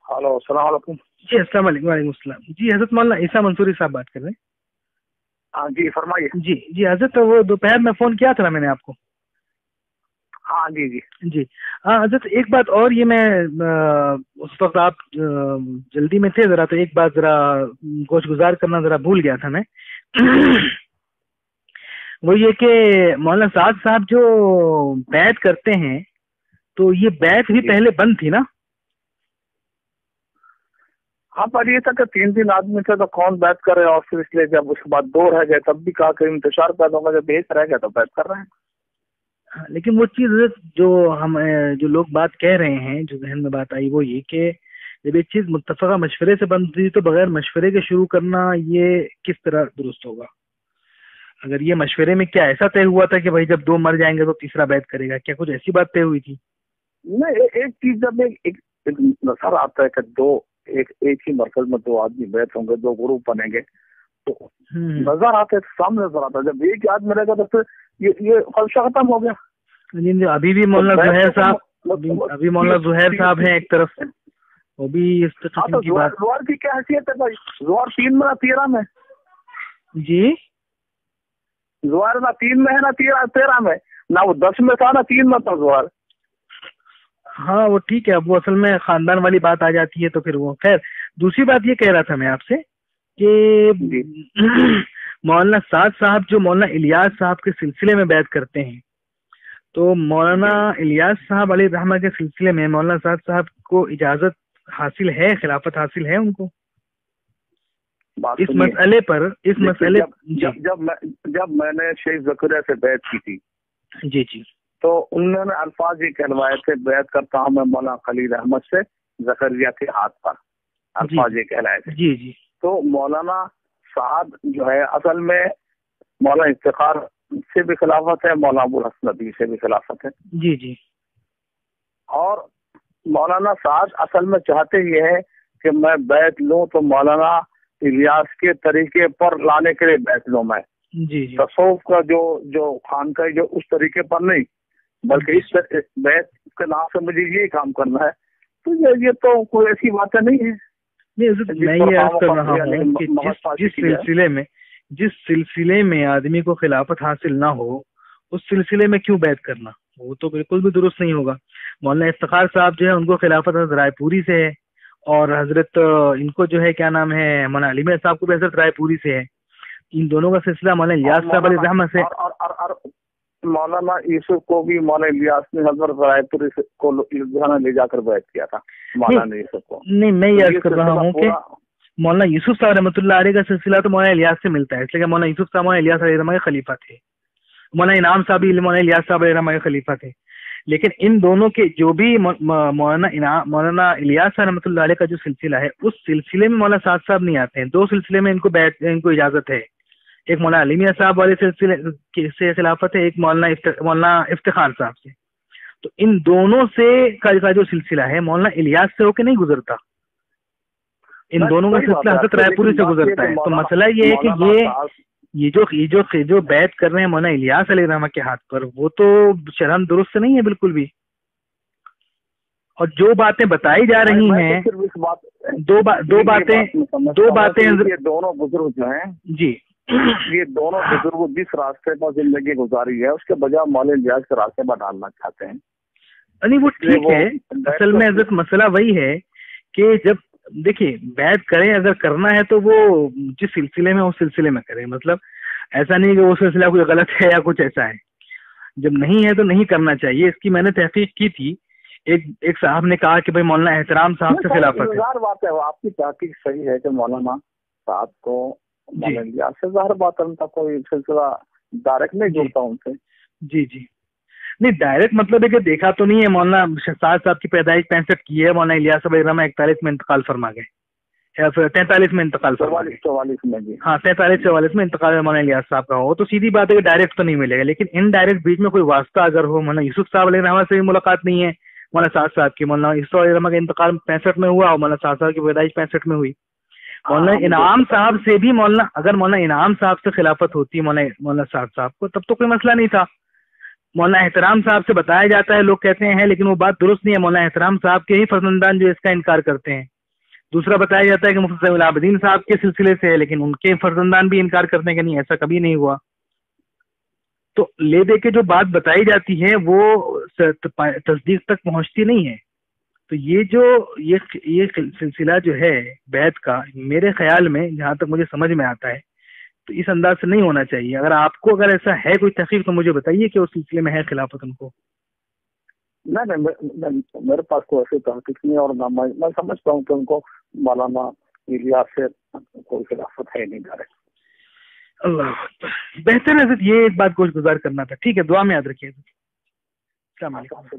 Hello, अस्सलाम वालेकुम। जी अस्सलाम वालेकुम। वालेकुम अस्सलाम। जी हजरत मौलाना ईसा मंसूरी साहब बात कर रहे हाँ जी, फरमाइए। हैं। जी जी हजरत, वो दोपहर में फ़ोन किया था ना मैंने आपको। हाँ जी जी। जी हाँ हजरत, एक बात और, ये मैं उस वक्त आप जल्दी में थे ज़रा, तो एक बात ज़रा गोश गुजार करना ज़रा भूल गया था मैं। वो ये कि मौलाना साद साहब जो बैत करते हैं, तो ये बैत भी जी पहले बंद थी ना? हाँ, पर ये था कि 3 आदमी थे तो कौन बैत करे, और फिर इसलिए जब उसके बाद 2 रह गए तब भी कहा कि इंतजार पैदा होगा, जब 1 रह गया तो बैत कर रहे हैं। हाँ, लेकिन वो चीज़ जो हम जो लोग बात कह रहे हैं, जो जहन में बात आई, वो ये कि जब एक चीज़ मुत्तफ़क़ा मशवरे से बनती तो बगैर मशवरे के शुरू करना ये किस तरह दुरुस्त होगा? अगर ये मशवरे में क्या ऐसा तय हुआ था कि भाई जब 2 मर जाएंगे तो तीसरा बैत करेगा, क्या कुछ ऐसी बात तय हुई थी? नहीं, एक चीज, जब एक नजर आता है कि एक ही मरकज में 2 आदमी बैत होंगे, 2 ग्रुप बनेंगे, तो नजर आते सामने नजर आता है। जब एक ही आदमी रहेगा तो फिर ये खदशा खत्म हो गया। जी, अभी भी तो मौलाना बैत जुहैर तो साहब, अभी मौलाना जुहैर साहब हैं एक तरफ, वो भी इस हाँ, किस्म तो की बात। जोहर की क्या हैसियत है भाई? जोहर 3 में ना 13 में? जी जोहर ना 3 में है ना 13 में, ना वो 10 में था ना 3 में था जोहर। हाँ वो ठीक है, अब वो असल में खानदान वाली बात आ जाती है तो फिर वो खैर। दूसरी बात ये कह रहा था मैं आपसे कि मौलाना साद साहब जो मौलाना इलियास साहब के सिलसिले में बैत करते हैं, तो मौलाना इलियास साहब अलैहि रहमा के सिलसिले में मौलाना साद साहब को इजाजत हासिल है, खिलाफत हासिल है उनको बात इस सुनिए, मसले पर? इस मसले जब मैंने शेख जकरिया से बैत की थी, जी जी तो उन्होंने अल्फाज ये कहलवाए थे, बैत करता हूँ मैं मौलाना खलील अहमद से जकरिया के हाथ पर, अल्फाज ये कहलाए थे। जी जी तो मौलाना साद जो है असल में मौलाना इफ्तिखार से भी खिलाफत है, मौलाना अबुल हसन नदवी से भी खिलाफत है। जी जी और मौलाना साद असल में चाहते ये है कि मैं बैत लूं तो मौलाना इलियास के तरीके पर लाने के लिए बैत लूं मैं, जी जी तसव्वुफ का जो खान का जो उस तरीके पर नहीं, बल्कि इस बैत के नाम से मुझे ये काम करना है। तो ये तो कोई ऐसी बातें नहीं है। नहीं हज़रत, मैं ये अर्ज कर रहा हूँ कि जिस सिलसिले में आदमी को खिलाफत हासिल ना हो, उस सिलसिले में क्यों बैत करना? वो तो बिल्कुल भी दुरुस्त नहीं होगा। मौलाना इफ्तिखार साहब जो है उनको खिलाफत हज़रत रायपुरी से है, और हजरत इनको जो है क्या नाम है, मौलाना अली मियां साहब को भी हजरत रायपुरी से है। इन दोनों का सिलसिला मौलाना इलियास साहब अलैहि रहमत से। और मौलाना यूसुफ को भी मौलाना इलियास ने हजरत रायपुरी को लुधियाना ले जाकर बैत किया था, मौलाना यूसुफ को। नहीं, मैं ये अर्ज कर रहा हूँ कि मौलाना यूसुफ साहब रहमतुल्लाह अलैह का सिलसिला तो मौलाना इलियास से मिलता है, इसलिए मौलाना यूसुफ साहब मौलाना इलियास अलैहि रहमत के खलीफा थे। मौलाना इनाम साहब भी मौलाना इलियास साहब अलैहि रहमत के खलीफा थे। लेकिन इन दोनों के जो भी मौलाना इलियास साहब रहमतुल्लाह अलैह का जो सिलसिला है, उस सिलसिले में मौलाना साद साहब नहीं आते हैं। 2 सिलसिले में इनको इजाजत है। एक मौलाना अली मियां साहब वाले सिलसिले से खिलाफत है, एक मौलाना इफ्तिखार साहब से। तो इन दोनों से का जो सिलसिला है मौलाना इलियास से होके नहीं गुजरता, इन दोनों का सिलसिला हजरत रायपुरी से गुजरता है। तो मसला ये है कि ये जो बैत कर रहे हैं मौलाना इलियास अलैहि रहमा के हाथ पर, वो तो शरहन दुरुस्त नहीं है बिल्कुल भी। और जो बातें बताई जा रही हैं, दो बातें ये दोनों बुजुर्ग जो हैं जी, ये दोनों बुजुर्ग जिस रास्ते पर जिंदगी गुजारी है उसके बजाय मौलाना इलियास के रास्ते पर डालना चाहते हैं। नहीं वो ठीक है, असल में हजरत मसला वही है कि जब देखिए बैत करें, अगर करना है तो वो जिस सिलसिले में उस सिलसिले में करें। मतलब ऐसा नहीं कि वो सिलसिला कोई गलत है या कुछ ऐसा है। जब नहीं है तो नहीं करना चाहिए। इसकी मैंने तहकीक की थी। एक साहब ने कहा कि भाई मौलाना एहतराम साहब से खिलाफत है। बात है, आपकी तहकीक सही है कि मौलाना साहब को मौलाना इलियास से ज़ाहिर बात है उनका कोई सिलसिला डायरेक्ट नहीं जुड़ता उनसे। जी जी नहीं, डायरेक्ट मतलब है कि देखा तो नहीं है। मौलाना साद साहब की पैदाइश 65 की है, मौलाना इलियास अलैहि रहमा 41 में इंतकाल फरमा गए, या फिर 43 में इंतकाल फरमा गए। 44 में जी, हाँ 43-44 में इंतकाल मौलाना इलियास साहब का हो, तो सीधी बात है कि डायरेक्ट तो नहीं मिलेगा। लेकिन इनडायरेक्ट बीच में कोई वास्ता अगर हो, मौलाना यूसुफ साहब अलैहि रहमा से भी मुलाकात नहीं है मौलाना साद साहब की। मौलाना यूसुफ अलैहि रहमा का इंतकाल 65 में हुआ और मौलाना साद साहब की पैदाइश 65 में हुई। मौलाना इनाम साहब से भी अगर मौलाना इनाम साहब से खिलाफत होती मौलाना साद साहब को, तब तो कोई मसला नहीं था। मौलाना एहतराम साहब से बताया जाता है, लोग कहते हैं, लेकिन वो बात दुरुस्त नहीं है। मौलाना एहतराम साहब के ही फर्जंदान जो इसका इनकार करते हैं, دوسرا بتایا جاتا ہے کہ مفتی زین العابدین صاحب کے سلسلے سے ہے، لیکن ان کے فرزندان بھی انکار کرنے کا نہیں، ایسا کبھی نہیں ہوا. تو لے دے کے جو بات بتائی جاتی ہے وہ تصدیق تک پہنچتی نہیں ہے. تو یہ سلسلہ جو ہے بیعت کا، میرے خیال میں جہاں تک مجھے سمجھ میں آتا ہے تو اس انداز سے نہیں ہونا چاہیے. اگر آپ کو اگر ایسا ہے کوئی تحقیق تو مجھے بتائیے کہ اس سلسلے میں ہے خلافت ان کو. نہیں، میرے پاس کوئی ایسی تحقیق نہیں، اور میں سمجھتا ہوں کہ ان کو مولانا الیاس سے کوئی خلافت ہے نہیں ڈائریکٹ. اللہ بہتر ہے. یہ ایک بات گوش گزار کرنا تھا. ٹھیک ہے، دعا میں یاد رکھیے. السلام علیکم.